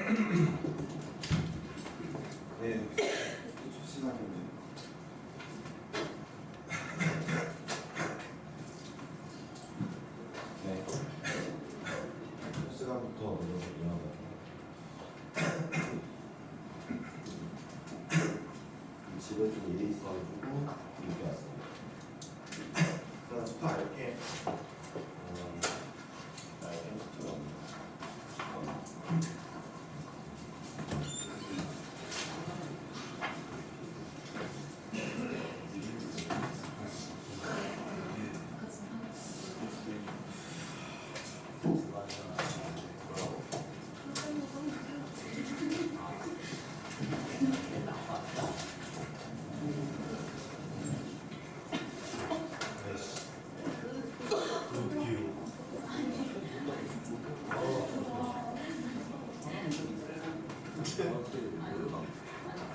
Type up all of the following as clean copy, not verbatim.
네, 첫 시간인데. 네, 첫 시간부터 먼저 이어가고. 집에 좀 일이 있어가지고 늦게 왔습니다. 자, 스파 알게. 알게 스파가 없네.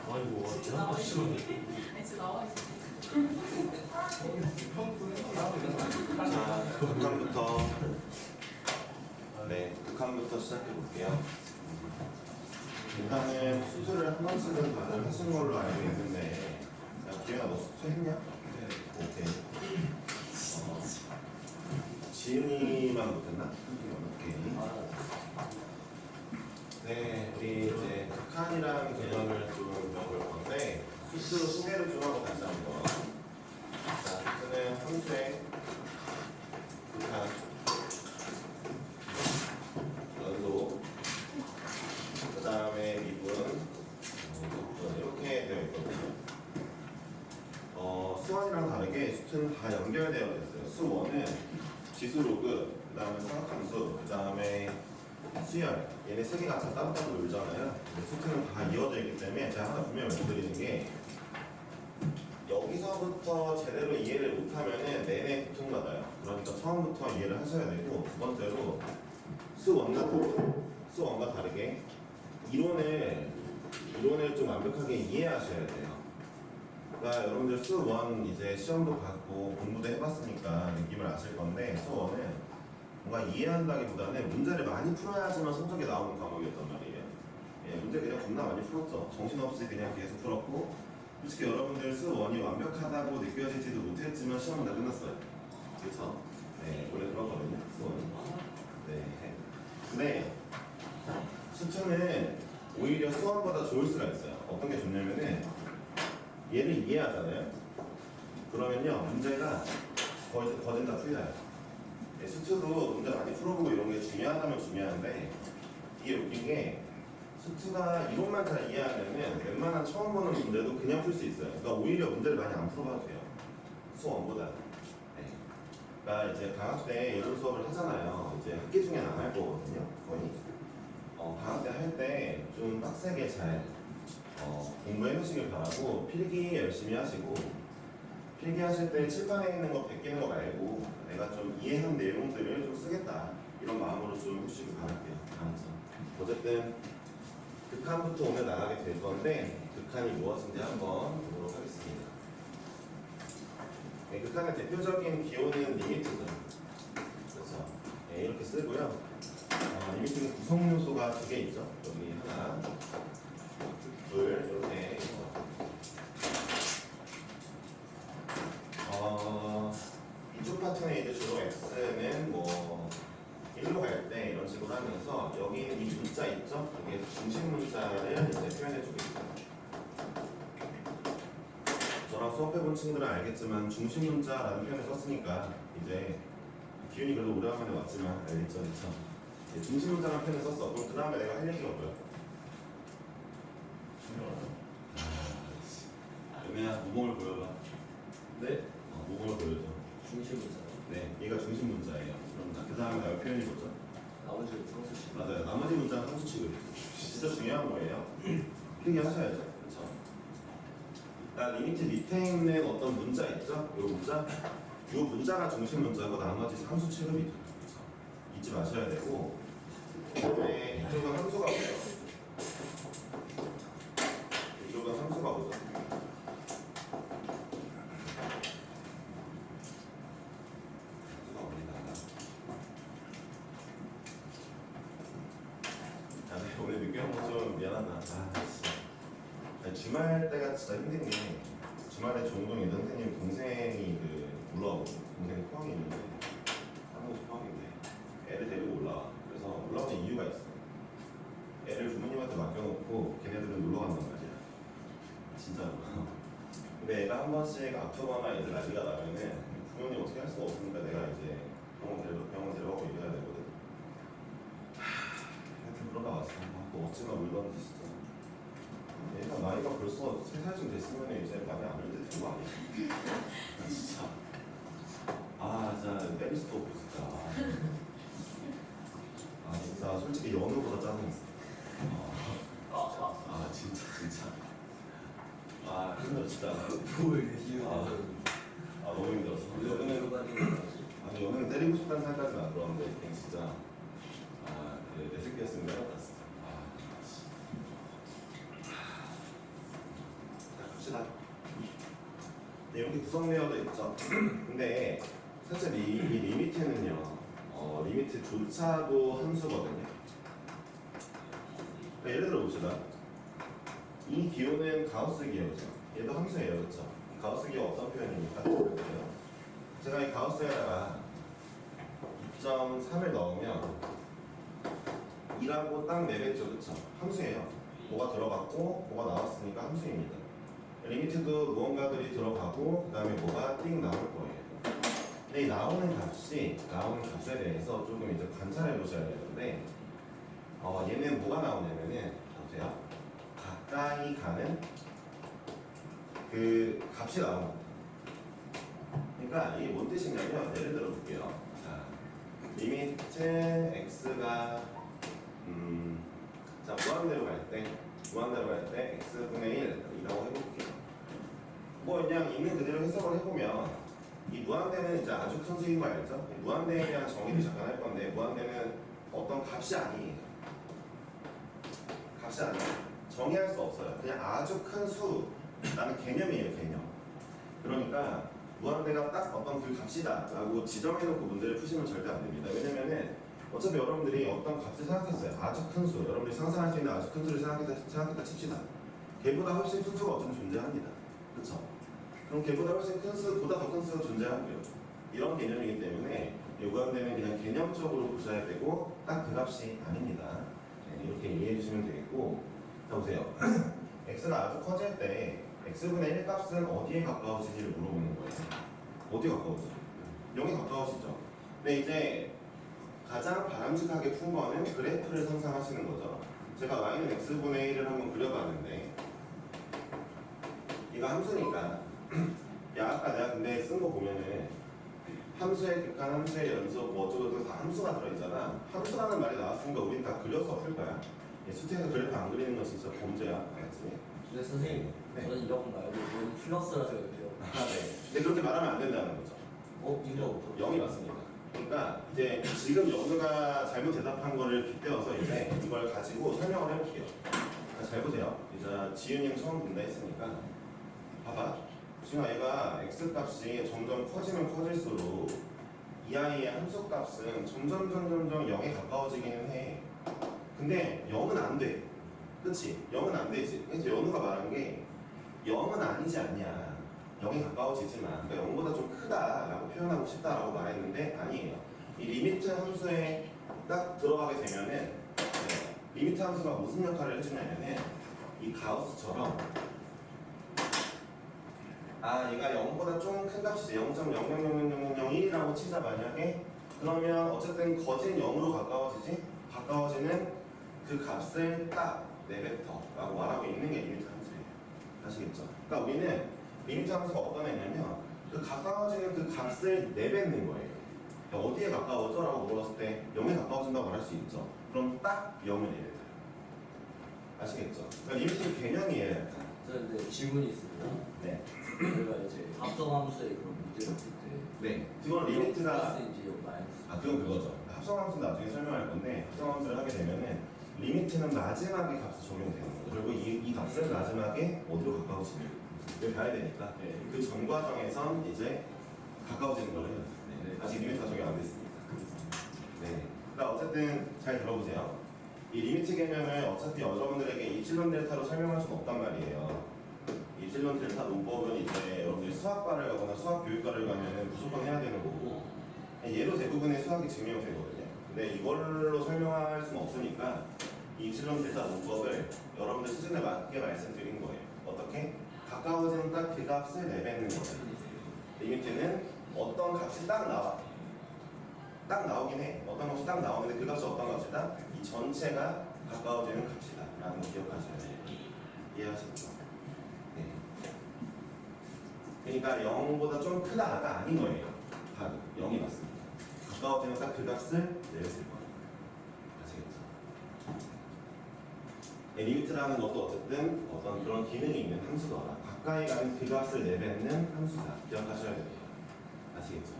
아이고, 대단한 싫은데. 자, 극한부터 시작해 볼게요. 일단은 수술을 한 번씩은 다들 하신 걸로 알고 있는데, 야, 기현아, 너 수술 했냐? 네. 오케이. 지은이만 못했나? 오케이. 네, 우리 이제 극한이라는 개념을 좀 배워볼 건데, 수술 소개를 좀 하고 다시 한번. 자, 수술은 함수의 극한, 연속, 그 다음에 미분, 이렇게 되어 있거든요. 수원이랑 다르게 수트는 다 연결되어 있어요. 수원은 지수로그, 그 다음에 삼각함수, 그 다음에 수열, 얘네 세 개가 다 따로따로 놀잖아요. 수트는 다 이어져 있기 때문에 제가 하나 분명히 말씀드리는 게, 여기서부터 제대로 이해를 못하면은 내내 고통받아요. 그러니까 처음부터 이해를 하셔야 되고, 두 번째로 수원과 다르게 이론을 좀 완벽하게 이해하셔야 돼요. 그러니까 여러분들 수1 이제 시험도 봤고 공부도 해봤으니까 느낌을 아실 건데, 수1은 뭔가 이해한다기보다는 문제를 많이 풀어야지만 성적이 나오는 과목이었단 말이에요. 예, 문제 그냥 겁나 많이 풀었죠. 정신없이 그냥 계속 풀었고, 솔직히 여러분들 수1이 완벽하다고 느껴지지도 못했지만 시험은 다 끝났어요. 그쵸? 네, 원래 그렇거든요, 수1. 네. 근데 수투는 오히려 수원보다 좋을 수가 있어요. 어떤 게 좋냐면은 얘를 이해하잖아요. 그러면요, 문제가 거진 다 풀려요. 네, 수투도 문제 많이 풀어보고 이런 게 중요하다면 중요한데, 이게 웃긴 게 수투가 이론만 잘 이해하면은 웬만한 처음 보는 문제도 그냥 풀 수 있어요. 그러니까 오히려 문제를 많이 안 풀어봐도 돼요, 수원보다. 네. 그러니까 이제 방학 때 이론 수업을 하잖아요. 이제 학기 중에는 안 할 거거든요, 거의. 방학 때 할 때 좀 빡세게 잘 공부해 놓으시길 바라고, 필기 열심히 하시고, 필기 하실 때 칠판에 있는 거 베끼는 거 말고 내가 좀 이해한 내용들을 좀 쓰겠다, 이런 마음으로 좀 해주시길 바랄게요. 어쨌든 극한부터 오늘 나가게 될 건데, 극한이 무엇인지 한번 보도록 하겠습니다. 네, 극한의 대표적인 기호는 리미트죠. 그렇죠. 네, 이렇게 쓰고요. 리미트는 구성 요소가 두 개 있죠. 여기 하나, 둘, 이렇게. 이쪽 파트는 이제 주로 x는 뭐 1로 갈 때 이런 식으로 하면서, 여기는 이 문자 있죠? 여기에서 중심 문자를 이제 표현해주고 있어요. 저랑 수업해본 친구들은 알겠지만 중심 문자라는 표현을 썼으니까 이제 기훈이 그래도 오래간만에 왔지만 알겠죠, 그렇죠? 중심 문자라는 표현을 썼어. 그럼 그 다음에 내가 할 얘기가 뭐야? 은혜야, 모범을 보여봐. 네? 모범을 보여줘. 중심 문자요. 네, 얘가 중심 문자예요. 그럼 그 다음에 나올 표현이 뭐죠? 나머지 상수식. 맞아요. 나머지 문자는 상수 취급이죠. 진짜 중요한 거예요. 필기 하셔야죠. 그렇죠? 리미트 밑에 있는 어떤 문자 있죠? 요 문자? 요 문자가 중심 문자고 나머지 상수 취급이죠. 그렇죠? 잊지 마셔야 되고, 그다음에 이쪽은 함수가 오죠. 이쪽은 함수가 오죠. 함수가 옵니다. 자, 네, 오늘 이게 한번 좀 미안하다. 진짜. 아니, 주말 때가 진짜 힘든 게 주말에 종종 이제 선생님 동생이 올라오고 동생 포항이 있는데 사는 곳이 포항인데 애를 데리고 올라와. 그래서 올라오는 이유가 있어. 애를 부모님한테 맡겨놓고 걔네들은 놀러 간단 말이야. 진짜로. 근데 애가 한 번씩 아프거나 이제 난리가 나면은 부모님 어떻게 할 수가 없으니까 내가 이제 병원 데려가고 이래야 되거든. 하여튼 그러다 왔어. 또 어찌나 울던지 진짜. 얘가 나이가 벌써 3살쯤 됐으면 이제 많이 안 울때 된 거 아니야? 진짜. 진짜 때릴 수도 없고 진짜. 진짜 솔직히 연우보다 짜증있어. 진짜. 힘들어 진짜. 너무 힘들었어. 연우는 때리고 싶다는 생각까지는 안 들었는데 그냥 진짜 내 새끼였으면 내가 땄어. 갑시다. 네, 이렇게 구성되어져 있죠. 근데 사실 이 리미트는요, 리미트조차도 함수거든요. 그러니까 예를 들어 봅시다. 이 기호는 가우스 기호죠. 얘도 함수예요, 그렇죠? 가우스 기호 어떤 표현입니까? 제가 이 가우스에다가 2.3을 넣으면 2라고 딱 내뱉죠, 그렇죠? 함수예요. 뭐가 들어갔고 뭐가 나왔으니까 함수입니다. 리미트도 무언가들이 들어가고 그 다음에 뭐가 띵 나올 거예요. 근데 이 나오는 값에 대해서 조금 이제 관찰해 보셔야 되는데 얘는 뭐가 나오냐면은 보세요. 가까이 가는 그 값이 나옵니다. 그러니까 이게 뭔 뜻이냐면 예를 들어 볼게요. 리미트 x가 무한대로 갈 때 x분의 1이라고 해볼게요. 그냥 있는 그대로 해석을 해보면 이 무한대는 이제 아주 큰 수인 거 알죠? 무한대에 대한 정의를 잠깐 할 건데 무한대는 어떤 값이 아니에요. 정의할 수 없어요. 그냥 아주 큰 수라는 개념이에요, 개념. 그러니까 무한대가 딱 어떤 그 값이다 라고 지정해놓고 문제를 푸시면 절대 안 됩니다. 왜냐면은 어차피 여러분들이 어떤 값을 생각했어요. 아주 큰 수. 여러분들이 상상할 수 있는 아주 큰 수를 생각했다 칩시다. 걔보다 훨씬 큰 수가 어쩌면 존재합니다. 그렇죠? 그럼 걔보다 훨씬 큰 수, 보다 더 큰 수가 존재하고요. 이런 개념이기 때문에 무한대는 그냥 개념적으로 보셔야 되고 딱 그 값이 아닙니다. 이렇게 이해해 주시면 되겠고, 자 보세요. x가 아주 커질 때 x분의 1 값은 어디에 가까워지지를 물어보는 거예요. 어디에 가까워지죠? 0에 가까워지죠. 근데 이제 가장 바람직하게 푼 거는 그래프를 상상하시는 거죠. 제가 y는 x분의 1을 한번 그려봤는데 이거 함수니까 아까 내가 근데 쓴 거 보면은 함수의 극한, 함수의 연속, 뭐 어쩌고저쩌고 다 함수가 들어있잖아. 함수라는 말이 나왔으니까 우린 다 그려서 풀 거야. 수태에서 그래프 안 그리는 건 진짜 범죄야. 알았지? 근데 선생님, 저는 0 말고 0 플러스라 생각해요. 네. 근데 그렇게 말하면 안 된다는 거죠. 이유가 0이 맞습니다. 그러니까 이제 지금 연우가 잘못 대답한 거를 빗대어서 이제 이걸 가지고 설명을 해볼게요. 잘 보세요. 이제 지윤이는 처음 본다 했으니까 봐봐. 지금 얘가 x값이 점점 커지면 커질수록 이 아이의 함수값은 점점 0에 가까워지기는 해. 근데 0은 안 돼. 그치? 0은 안 되지. 그래서 연우가 말한 게 0은 아니지 않냐. 0에 가까워지지만 그러니까 0보다 좀 크다라고 표현하고 싶다라고 말했는데 아니에요. 이 리미트 함수에 딱 들어가게 되면은 리미트 함수가 무슨 역할을 해주냐면은 이 가우스처럼 얘가 0보다 좀 큰 값이지 0.0000001이라고 치자 만약에 그러면 어쨌든 거진 0으로 가까워지는 그 값을 딱 내뱉어라고 말하고 있는 게 리미트 함수예요. 아시겠죠? 그러니까 우리는 리미트 함수가 어떤 애냐면 그 가까워지는 그 값을 내뱉는 거예요. 그러니까 어디에 가까워져? 라고 물었을 때 0에 가까워진다고 말할 수 있죠. 그럼 딱 0을 내뱉어요. 아시겠죠? 그러니까 리미트 개념이에요. 약간. 저 근데 질문이 있습니다. 네. 저희가 이제 합성함수의 그런 문제를 풀 때 네. 그건 리미트가 플러스인지 마이너스. 그건 그거죠. 합성함수 나중에 설명할 건데 합성함수를 하게 되면은 리미트는 마지막에 값이 적용되는 거죠. 그리고 이 값은 마지막에 어디로 가까워지는지 봐야 되니까 그 전 과정에선 이제 가까워지는 거를 아직 리미트가 적용 안 됐습니다. 네. 그러니까 어쨌든 잘 들어보세요. 이 리미트 개념을 어차피 여러분들에게 이플론 델타로 설명할 수는 없단 말이에요. 이플론 델타 논법은 이제 여러분들이 수학과를 가거나 수학 교육과를 가면 무조건 해야 되는 거고 얘로 대부분의 수학이 증명되거든요. 근데 이걸로 설명할 수는 없으니까 이 이플론 델타 논법을 여러분들 수준에 맞게 말씀드린 거예요. 어떻게? 가까워지는 딱 그 값을 내뱉는 거예요. 리미트는 어떤 값이 딱 나와. 딱 나오긴 해. 어떤 값이 딱 나오는데 그 값이 어떤 값이다? 이 전체가 가까워지는 값이다. 라는 거 기억하셔야 돼요. 이해하시죠? 네. 그러니까 0보다 좀 크다가 아닌 거예요. 답은 0이 맞습니다. 가까워지는 딱 그 값을 내렸을 거예요. 아시겠죠? 네, 리미트라는 것도 어쨌든 어떤 그런 기능이 있는 함수더라. 가까이 가는 그 값을 내뱉는 함수다. 기억하셔야 돼요. 아시겠죠?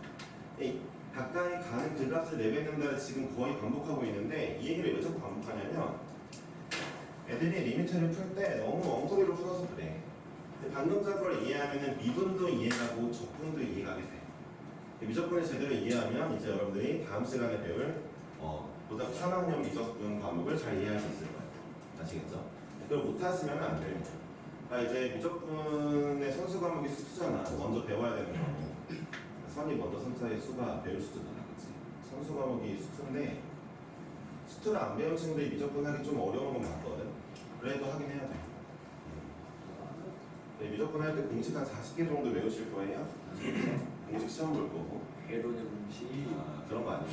네, 가까이 가는 그 값을 내뱉는다를 지금 거의 반복하고 있는데 이 얘기를 왜 자꾸 반복하냐면 애들이 리미트를 풀 때 너무 엉터리로 풀어서 그래. 근데 방금 전 걸 이해하면 미분도 이해하고 적분도 이해가 돼. 미적분을 제대로 이해하면 이제 여러분들이 다음 시간에 배울 고등학교 3학년 미적분 과목을 잘 이해할 수 있을 거예요. 아시겠죠? 그걸 못하시면 안 됩니다. 그러니까 이제 미적분의 선수 과목이 수잖아. 먼저 배워야 되는 거고. 선이 먼저 선자의 수가 배울 수잖아. 그치? 선수 과목이 수인데 수를 안 배운 친구들이 미적분 하기 좀 어려운 건 맞거든. 그래도 하긴 해야 돼. 네, 미적분 할 때 공식 한 40개 정도 외우실 거예요. 공식 시험 볼 거고. 배론의 공식. 그런 거 아니에요.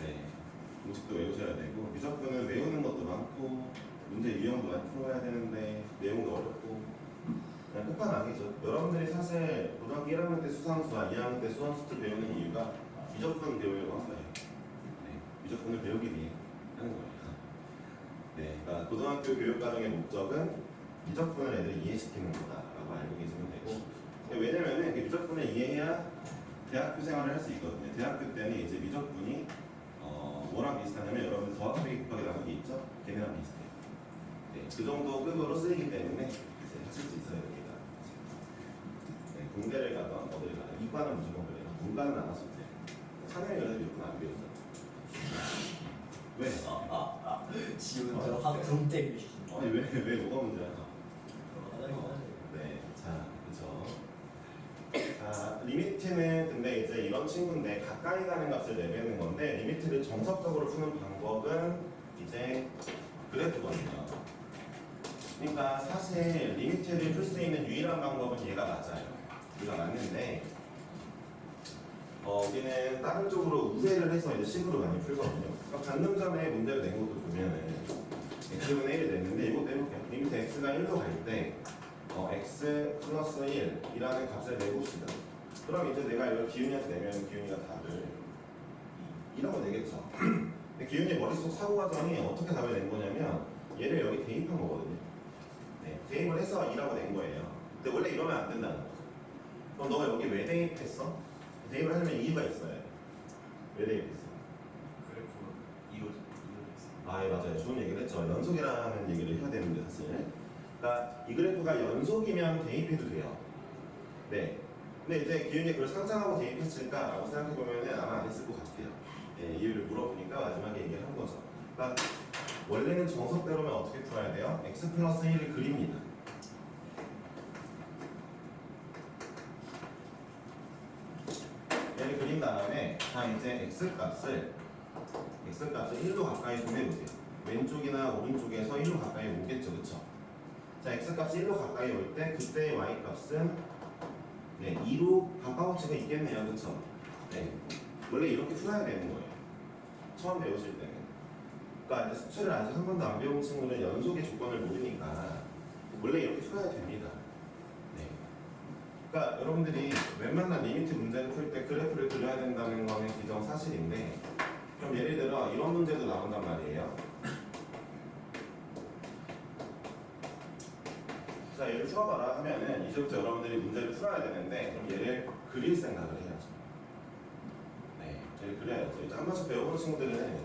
네, 공식도 외우셔야 되고 미적분은 외우는 것도 많고 문제 유형도 많이 풀어야 되는데 내용도 어렵고 그냥 끝판왕이죠. 여러분들이 사실 고등학교 1학년 때 수상수와 2학년 때 수원수를 배우는 이유가 미적분 배우려고 한 거예요. 네, 미적분을 배우기 위해 하는 거예요. 네, 그러니까 고등학교 교육과정의 목적은 미적분을 애들이 이해시키는 거다라고 알고 계시면 되고 왜냐면은 미적분을 이해해야 대학교 생활을 할 수 있거든요. 대학교 때는 이제 미적분이 뭐랑 비슷하냐면 여러분 더하기 빼기 곱하기 나누기 있죠? 걔네랑 비슷해요. 네, 그 정도 급으로 쓰이기 때문에 이제 하실 수 있어야 됩니다. 네, 공대를 가든 어디를 가든 이과는 무조건 그래요. 문과는 안 하셔도 돼요. 찬영이 미적분 안 배웠어. 왜? 지금 저 학점 때문에. 아니 왜 뭐가 문제야? 네, 자, 그쵸. 자, 리미트는 근데 이제 이런 친구인데 가까이 가는 값을 내뱉는 건데 리미트를 정석적으로 푸는 방법은 이제 그래프거든요. 그러니까 사실 리미트를 풀 수 있는 유일한 방법은 얘가 맞아요. 얘가 맞는데 우리는 다른 쪽으로 우회를 해서 이제 식으로 많이 풀거든요. 그러니까 방금 전에 문제를 낸 것도 보면은 x분의 1을 냈는데 이거 내볼게요. 리미트 x가 1로 갈 때 x 플러스 1이라는 값을 내봅시다. 그럼 이제 내가 이걸 기훈이한테 내면 기훈이가 답을 2라고 내겠죠. 근데 기훈이 머릿속 사고과정이 어떻게 답을 낸 거냐면 얘를 여기 대입한 거거든요. 네, 대입을 해서 2라고 낸 거예요. 근데 원래 이러면 안 된다는 거죠. 그럼 너가 여기 왜 대입했어? 대입을 하려면 이유가 있어요. 왜 대입했어? 아, 예, 맞아요. 좋은 얘기를 했죠. 연속이라는 얘기를 해야 되는데 사실. 그러니까 이 그래프가 연속이면 대입해도 돼요. 네. 근데 이제 기훈이 그걸 상상하고 대입했을까라고 생각해보면 아마 안 했을 것 같아요. 예, 이유를 물어보니까 마지막에 얘기를 한 거죠. 그러니까 원래는 정석대로면 어떻게 풀어야 돼요? x 플러스 1을 그립니다. 얘를 그린 다음에 자 이제 x값을 1로 가까이 보내보세요. 왼쪽이나 오른쪽에서 1로 가까이 오겠죠, 그쵸? 자, x값이 1로 가까이 올 때 그때의 y값은 2로 가까울 수가 있겠네요, 그쵸? 네, 원래 이렇게 풀어야 되는 거예요. 처음 배우실 때는. 그러니까 이제 수치를 아직 한 번도 안 배운 친구는 연속의 조건을 모르니까 원래 이렇게 풀어야 됩니다. 네. 그러니까 여러분들이 웬만한 리미트 문제를 풀 때 그래프를 그려야 된다는 거는 기정사실인데 그럼 예를 들어 이런 문제도 나온단 말이에요. 자, 얘를 풀어봐라 하면은 이제부터 여러분들이 문제를 풀어야 되는데 그럼 얘를 그릴 생각을 해야죠. 네, 얘를 그려야죠. 이제 한 번씩 배워보는 친구들은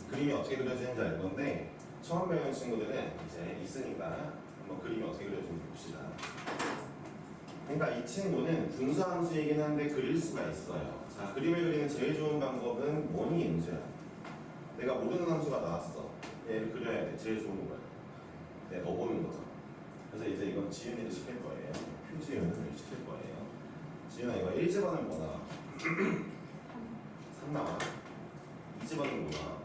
그림이 어떻게 그려지는지 알 건데 처음 배우는 친구들은 이제 있으니까 한번 그림이 어떻게 그려지는지 봅시다. 그러니까 이 친구는 분수함수이긴 한데 그릴 수가 있어요. 자, 그림을 그리는 제일 좋은 방법은 뭐니 인수야. 내가 모르는 함수가 나왔어. 얘를 그려야 돼. 제일 좋은 거야. 네, 넣어보는 거죠. 그래서 이제 이건 지윤이를 시킬 거예요. 표지윤을 시킬 거예요. 지윤아 이거 1집어넣으면 뭐 나와? 3 나와. 2집어넣으면 뭐 나와?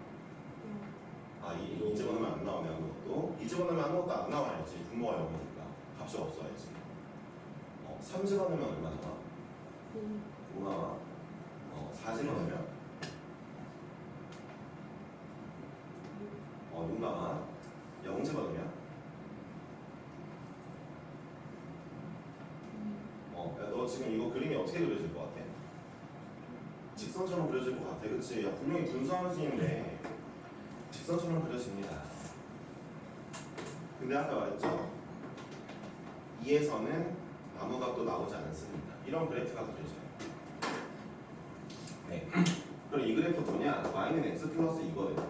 아, 2집어넣으면 안 나오네 아무것도. 2집어넣으면 아무것도 안 나와야지. 분모가 0이니까 값이 없어야지. 3집어넣으면 얼마 나와? 5 나와. 4집어넣으면 6 나와. 0집어넣으면 야, 너 지금 이거 그림이 어떻게 그려질 것 같아? 직선처럼 그려질 것 같아, 그치? 야, 분명히 분수함수인데 직선처럼 그려집니다. 근데 아까 말했죠? 2에서는 아무 값도 나오지 않습니다. 이런 그래프가 그려져요. 네. 그럼 이 그래프 뭐냐? y는 x 플러스 2거든요.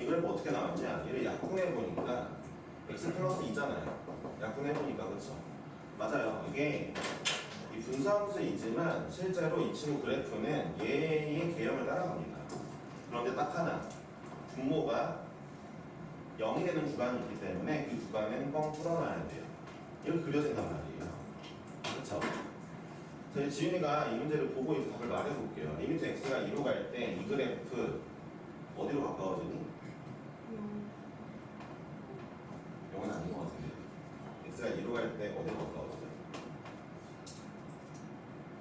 이 그래프 어떻게 나왔냐? 얘를 약분해보니까 x 플러스 2잖아요. 약분해보니까, 그쵸? 맞아요. 이게 이 분수함수이지만 실제로 이 친구 그래프는 얘의 개념을 따라갑니다. 그런데 딱 하나, 분모가 0이 되는 구간이 있기 때문에 그 구간은 뻥 뚫어놔야 돼요. 이렇게 그려진단 말이에요. 그렇죠? 저희 지윤이가 이 문제를 보고 이제 답을 말해볼게요. 리미트 x가 2로 갈 때 이 그래프 어디로 가까워지니? 0은 아닌 것 같은데. x가 2로 갈 때 어디로 가까워지죠?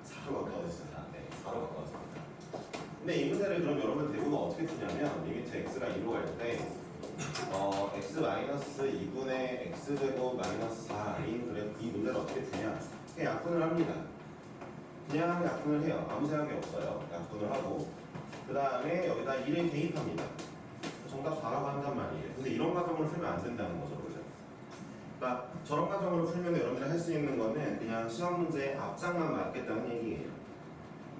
4로 가까워지죠. 네, 4로 가까워집니다. 근데 이 문제를 그럼 여러분 대부분 어떻게 푸냐면 리미트 x가 2로 갈 때 x 마이너스 2분의 x제곱 마이너스 4인 그래프 이 문제를 어떻게 푸냐? 그냥 약분을 합니다. 그냥 약분을 해요. 아무 생각이 없어요. 약분을 하고 그 다음에 여기다 1을 대입합니다. 정답 4라고 한단 말이에요. 근데 이런 과정을 풀면 안 된다는 거죠. 그죠? 그러니까 저런 과정으로 풀면 여러분들이 할 수 있는 거는 그냥 시험 문제의 앞장만 맞겠다는 얘기예요.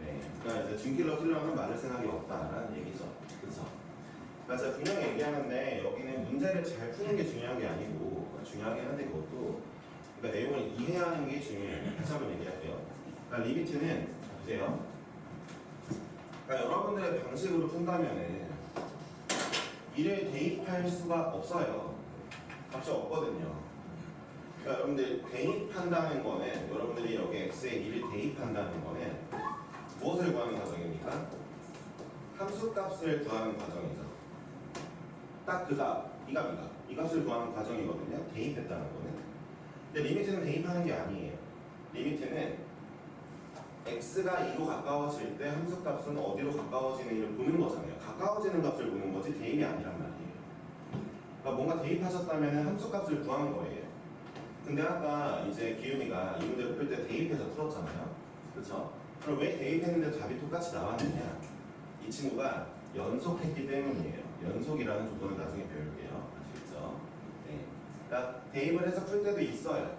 네. 그러니까 이제 준킬러 킬러는 맞을 생각이 없다라는 얘기죠. 그렇죠? 그러니까 제가 분명히 얘기하는데 여기는 문제를 잘 푸는 게 중요한 게 아니고 중요하긴 한데 그것도 그러니까 내용을 이해해야 하는 게 중요해요. 다시 한번 얘기할게요. 그러니까 리미트는 보세요. 그러니까 여러분들의 방식으로 푼다면은 1을 대입할 수가 없어요. 값이 없거든요. 그러니까 여러분들 대입한다는 거는 여러분들이 여기 x에 1을 대입한다는 거는 무엇을 구하는 과정입니까? 함수값을 구하는 과정이죠. 딱 그 값, 이 값을 구하는 과정이거든요. 대입했다는 거는. 근데 리미트는 대입하는 게 아니에요. 리미트는 x가 2로 가까워질 때 함수값은 어디로 가까워지는지를 보는 거잖아요. 가까워지는 값을 보는 거지 대입이 아니란 말이에요. 그러니까 뭔가 대입하셨다면 함수값을 구하는 거예요. 근데 아까 이제 기훈이가 이 문제를 풀 때 대입해서 풀었잖아요. 그렇죠? 그럼 왜 대입했는데 답이 똑같이 나왔느냐? 이 친구가 연속했기 때문이에요. 연속이라는 조건을 나중에 배울게요. 아시겠죠? 네. 그러니까 대입을 해서 풀 때도 있어요.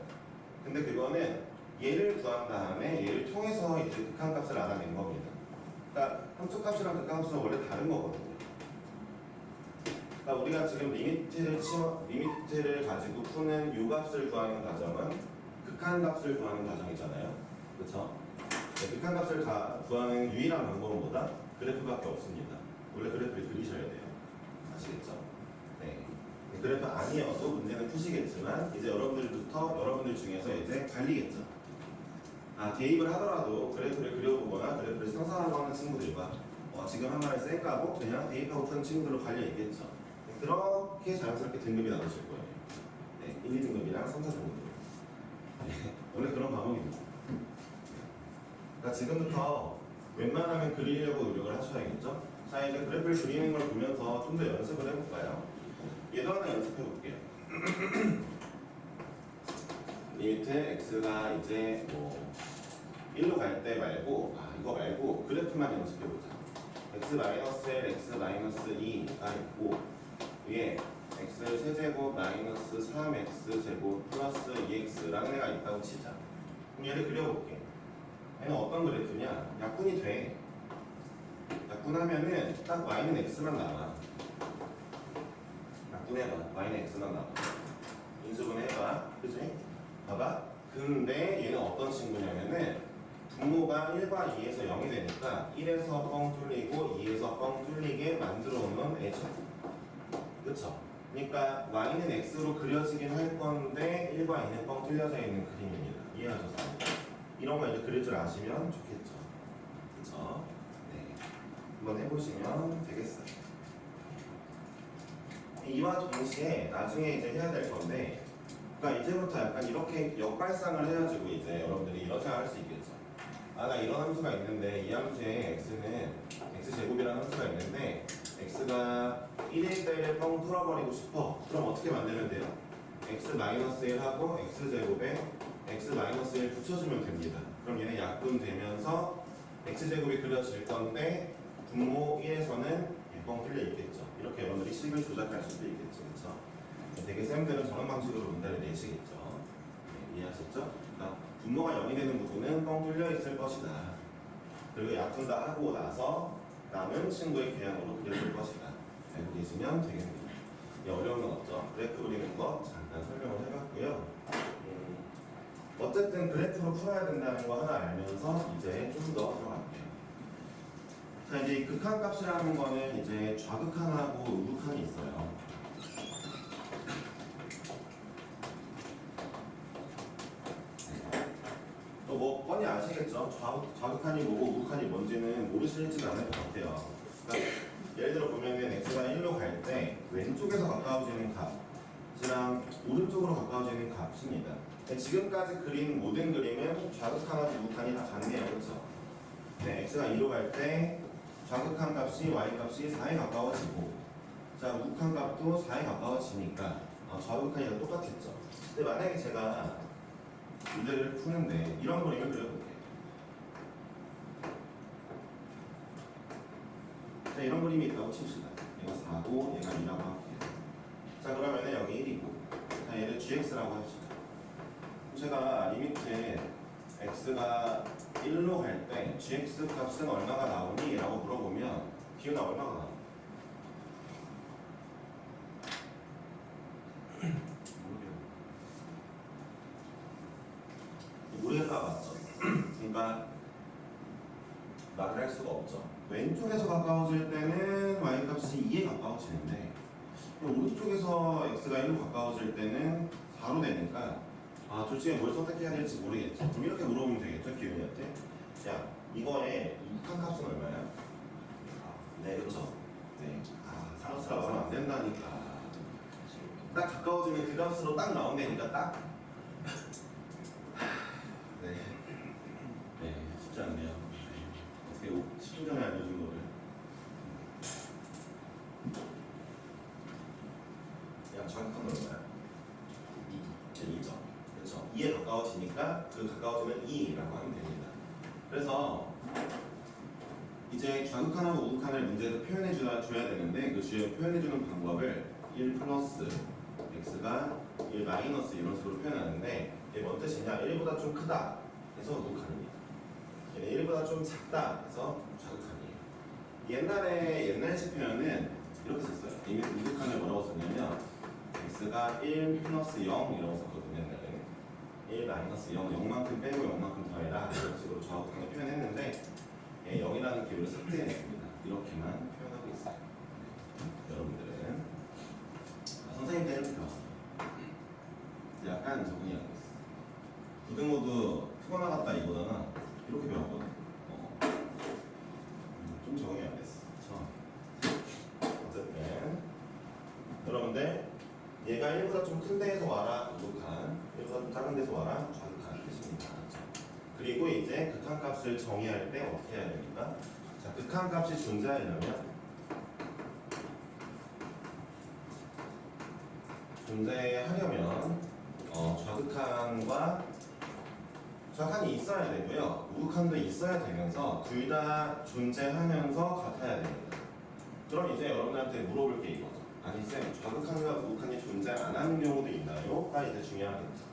근데 그거는 얘를 구한 다음에 얘를 통해서 이제 극한값을 알아낸 겁니다. 그러니까 함수값이랑 극한값은 원래 다른 거거든요. 그러니까 우리가 지금 리미트를 가지고 푸는 요값을 구하는 과정은 극한값을 구하는 과정이잖아요. 그렇죠? 네, 극한값을 구하는 유일한 방법은 뭐다? 그래프밖에 없습니다. 원래 그래프를 그리셔야 돼요. 아시겠죠? 네. 그래프 아니어도 문제는 푸시겠지만 이제 여러분들 중에서 이제 갈리겠죠. 대입을 하더라도 그래프를 그려보거나 그래프를 상상하고 하는 친구들과 지금 한 말에 쌩까고 그냥 대입하고 푸는 친구들로 갈려 있겠죠. 그렇게 자연스럽게 등급이 나눠질 거예요. 네, 1, 2등급이랑 3, 4등급. 네, 원래 그런 과목입니다. 그러니까 지금부터 웬만하면 그리려고 노력을 하셔야겠죠. 자, 이제 그래프를 그리는 걸 보면서 좀 더 연습을 해볼까요? 얘도 하나 연습해 볼게요. 리미트 x가 이제 뭐 1로 갈 때 말고 이거 말고 그래프만 연습해 보자. x-1, x-2가 있고 위에 x 세제곱 마이너스 3x 제곱 플러스 2x라는 애가 있다고 치자. 그럼 얘를 그려볼게. 얘는 어떤 그래프냐? 약분이 돼. 약분하면은 딱 y는 x만 나와. 약분해봐. y는 x만 나와. 인수분해봐. 그치? 봐봐. 근데 얘는 어떤 친구냐면은 분모가 1과 2에서 0이 되니까 1에서 뻥 뚫리고 2에서 뻥 뚫리게 만들어 놓은 애죠. 그쵸? 그러니까 y는 x로 그려지긴 할 건데 1과 2는 뻥 뚫려져 있는 그림입니다. 이해하셨어요? 이런 거 이제 그릴 줄 아시면 좋겠죠. 그쵸? 네. 한번 해보시면 되겠어요. 이와 동시에 나중에 이제 해야 될 건데, 그러니까 이제부터 약간 이렇게 역발상을 해가지고 이제 여러분들이 이런 생각을 할 수 있겠죠. 아, 나 이런 함수가 있는데 이 함수에 x는 x제곱이라는 함수가 있는데 x가 1일 때를 뻥 뚫어버리고 싶어. 그럼 어떻게 만들면 돼요? x-1하고 x제곱에 x-1 붙여주면 됩니다. 그럼 얘는 약분되면서 x제곱이 그려질 건데 분모 1에서는 뻥 뚫려 있겠죠. 이렇게 여러분들이 식을 조작할 수도 있겠죠. 그렇죠? 되게 쌤들은 저런 방식으로 문제를 내시겠죠. 네, 이해하셨죠? 그러니까 분모가 0이 되는 부분은 뻥 뚫려 있을 것이다. 그리고 약분 다 하고 나서 남은 친구의 계량으로 그려줄 것이다. 알고 계시면 되겠네요. 예, 어려운 건 없죠. 그래프 그리는 거 잠깐 설명을 해봤고요. 어쨌든 그래프로 풀어야 된다는 거 하나 알면서 이제 좀 더 들어갈게요. 자, 이제 극한값이라는 거는 이제 좌극한하고 우극한이 있어요. 또 뭐 뻔히 아시겠죠? 좌극한이 뭐고 우극한이 뭔지는 모르시지는 않을 것 같아요. 그러니까 예를 들어 보면은 x가 1로 갈 때 왼쪽에서 가까워지는 값이랑 오른쪽으로 가까워지는 값입니다. 지금까지 그린 모든 그림은 좌극한하고 우극한이 다 같네요. 그렇죠? 네, x가 2로 갈 때 좌극한 값이 y 값이 4에 가까워지고, 자, 우극한 값도 4에 가까워지니까 좌극한이랑 똑같겠죠. 근데 만약에 제가 문제를 푸는데 이런 그림을 그려볼게요. 자, 이런 그림이 있다고 칩시다. 얘가 4고 얘가 2라고 할게요. 자, 그러면은 여기 1이고, 자, 얘를 gx라고 합시다. 제가 리미트 x가 1로 갈 때 gx 값은 얼마가 나오니? 라고 물어보면 기훈아 얼마가 나와? 모르겠다 맞죠? 그러니까 말을 할 수가 없죠. 왼쪽에서 가까워질 때는 y값이 2에 가까워지는데 오른쪽에서 x가 1로 가까워질 때는 4로 되니까 둘 중에 뭘 선택해야 될지 모르겠죠. 그럼 이렇게 물어보면 되겠죠, 기훈이한테. 야, 이거의 우극한 값은 얼마야? 네, 그렇죠. 네. 상수라 말하면 안 된다니까. 딱 가까워지면 그 값으로 딱 나온다니까 딱. 네. 네, 쉽지 않네요. 어떻게 10분 전에 알려준 거를. 야, 정확한 건 얼마야? 2죠. 그렇죠. 2에 가까워지니까 그 가까워지면 2라고 하면 됩니다. 그래서 이제 좌극한하고 우극한을 문제에서 표현해 줘야 되는데 그 표현해 주는 방법을 1 플러스 x가 1 마이너스 이런 식으로 표현하는데 이게 뭔 뜻이냐? 1보다 좀 크다 해서 우극한입니다. 얘는 1보다 좀 작다 해서 좌극한이에요. 옛날식 표현은 이렇게 썼어요. 이미 우극한을 뭐라고 썼냐면 x가 1 플러스 0 이라고 썼거든요. 옛날에는 1 마이너스 0, 0만큼 빼고 0만큼 더해라 이런 식으로 좌극한을 표현했는데 0이라는 기호를 삭제했습니다. 이렇게만 표현하고 있어요. 여러분들은 선생님 때는 이렇게 배웠어요. 약간 적응이 안 됐어. 부등호도 피곤하겠다 이거잖아. 이렇게 배웠거든. 좀 적응이 안 됐어. 어쨌든 여러분들 얘가 1보다 좀 큰 데에서 와라 우극한, 1보다 좀 작은 데서 와라 좌극한 뜻입니다. 그리고 이제 극한값을 정의할 때 어떻게 해야 됩니까? 자, 극한값이 존재하려면 좌극한이 있어야 되고요, 우극한도 있어야 되면서 둘 다 존재하면서 같아야 됩니다. 그럼 이제 여러분들한테 물어볼 게 이거죠. 아니 쌤, 좌극한과 우극한이 존재 안 하는 경우도 있나요? 가 이제 중요하겠죠.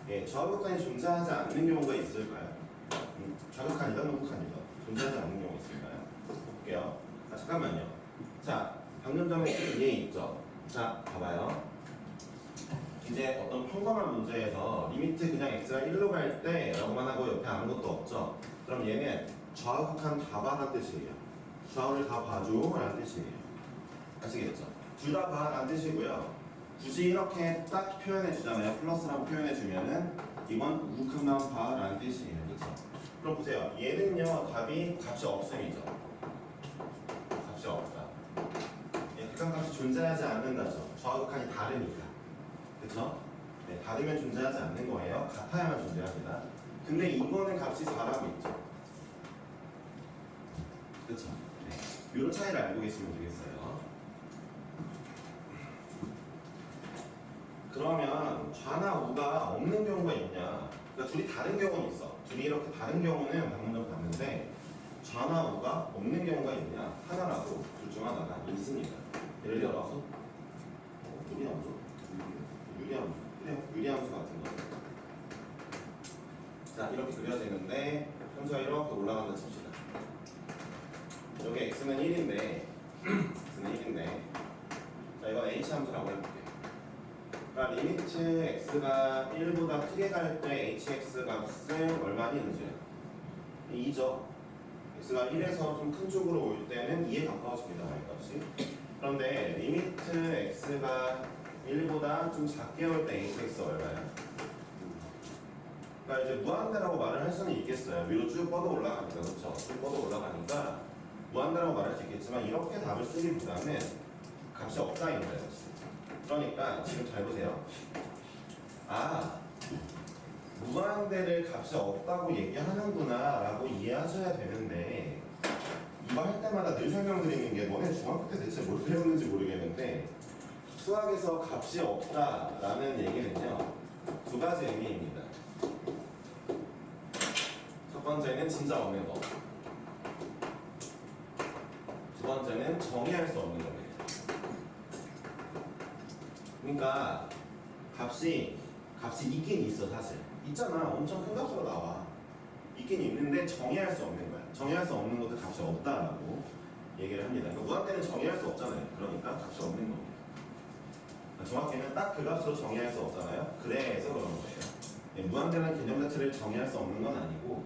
예, 좌극한이 존재하지 않는 경우가 있을까요? 좌극한이든 우극한이든 존재하지 않는 경우가 있을까요? 볼게요. 잠깐만요. 자, 방금 전에 얘 있죠? 자, 봐봐요. 이제 어떤 평범한 문제에서 리미트 그냥 x가 1로 갈 때 라고만 하고 옆에 아무것도 없죠. 그럼 얘는 좌우극한 다 봐라는 뜻이에요. 좌우를 다 봐줘 라는 뜻이에요. 아시겠죠? 둘 다 봐라는 뜻이고요. 굳이 이렇게 딱 표현해 주잖아요. 플러스라고 표현해 주면은 이건 우극한만 봐라는 뜻이에요. 그렇죠? 그럼 보세요. 얘는요 값이 없음이죠. 값이 없다. 극한값이 존재하지 않는다죠. 좌우극한이 다르니까. 그렇죠? 네, 다르면 존재하지 않는 거예요. 같아야만 존재합니다. 근데 이거는 값이 4라고 있죠. 그렇죠? 네. 이런 차이를 알고 계시면 되겠어요. 그러면 좌나 우가 없는 경우가 있냐? 그러니까 둘이 다른 경우는 있어. 둘이 이렇게 다른 경우는 방금 전에 봤는데 좌나 우가 없는 경우가 있냐? 하나라도 둘 중 하나가 있습니다. 예를 들어서 유리함수 같은 거. 자 이렇게 그려지는데 함수가 이렇게 올라간다 칩시다. 여기 x는 1인데 자 이거 h 함수라고 해볼게요. 그러니까 리미트 x가 1보다 크게 갈 때 hx 값은 얼마니 은수야? 2죠. x가 1에서 좀 큰 쪽으로 올 때는 2에 가까워집니다. y 값이. 그런데 리미트 x가 1보다 좀 작게 올 때 hx 얼마야? 그러니까 이제 무한대라고 말을 할 수는 있겠어요. 위로 쭉 뻗어 올라가니까 그렇죠? 쭉 뻗어 올라가니까 무한대라고 말할 수 있겠지만 이렇게 답을 쓰기보다는 값이 없다인 거예요. 그러니까 지금 잘 보세요. 아 무한대를 값이 없다고 얘기하는구나 라고 이해하셔야 되는데 이거 할 때마다 늘 설명드리는 게 너네 중학교 때 대체 뭘 배웠는지 모르겠는데 수학에서 값이 없다라는 얘기는요 두 가지 의미입니다. 첫 번째는 진짜 없는 거. 두 번째는 정의할 수 없는 겁니다. 그러니까 값이 있긴 있어 사실. 있잖아. 엄청 큰 값으로 나와. 있긴 있는데 정의할 수 없는 거야. 정의할 수 없는 것도 값이 없다라고 얘기를 합니다. 그러니까 무한대는 정의할 수 없잖아요. 그러니까 값이 없는 겁니다. 정확히는 딱 그 값으로 정의할 수 없잖아요. 그래서 그런 거예요. 네, 무한대라는 개념 자체를 정의할 수 없는 건 아니고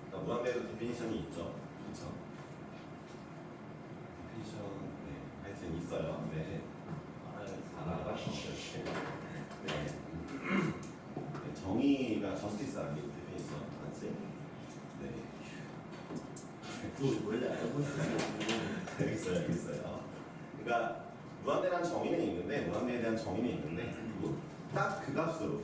그러니까 무한대에도 데피니션이 있죠. 그렇죠? 데피니션 하여튼 있어요. 네. 알아요. 네. 정의가 저스티스 아니고 데피니션 맞지? 네. 그거 원래 알고 있었어요. 알겠어요. 그러니까 무한대라는 정의는 있는데 무한대에 대한 정의는 있는데 딱 그 값으로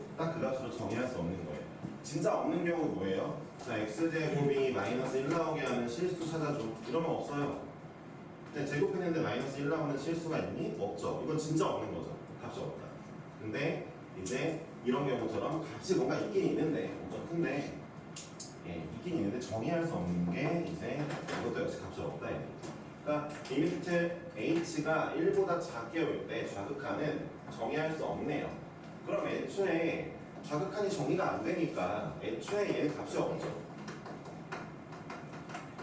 정의할 수 없는 거예요. 진짜 없는 경우 뭐예요? 자 x제곱이 마이너스 1 나오게 하는 실수 찾아줘. 이러면 없어요. 그냥 제곱했는데 마이너스 1 나오는 실수가 있니? 없죠. 이건 진짜 없는 거죠. 값이 없다. 근데 이제 이런 경우처럼 값이 뭔가 있긴 있는데 엄청 큰데 있긴 있는데 정의할 수 없는 게 이제 이것도 역시 값이 없다. 그러니까 리미트 h가 1보다 작게 올 때 좌극한은 정의할 수 없네요. 그럼 애초에 좌극한이 정의가 안 되니까 애초에 얘는 값이 없죠.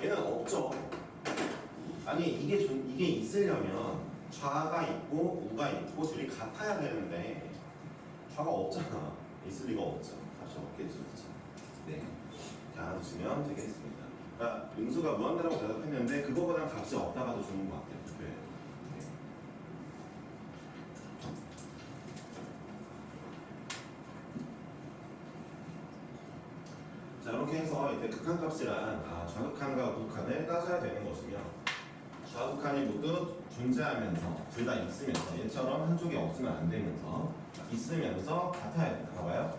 얘는 없죠. 아니 이게 있으려면 좌가 있고 우가 있고 둘이 같아야 되는데 좌가 없잖아. 있을 리가 없죠. 값이 없겠죠. 그렇죠? 네. 알아두시면 되겠습니다. 그러니까 음수가 무한대라고 대답했는데 그거보다 값이 없다가 더 좋은 것 같아요. 네. 자 이렇게 해서 이제 극한값이란 좌극한과 우극한을 따져야 되는 것이며 좌극한이 모두 존재하면서 둘 다 있으면서 얘처럼 한쪽이 없으면 안 되면서 있으면서 같아야 된다. 봐봐요.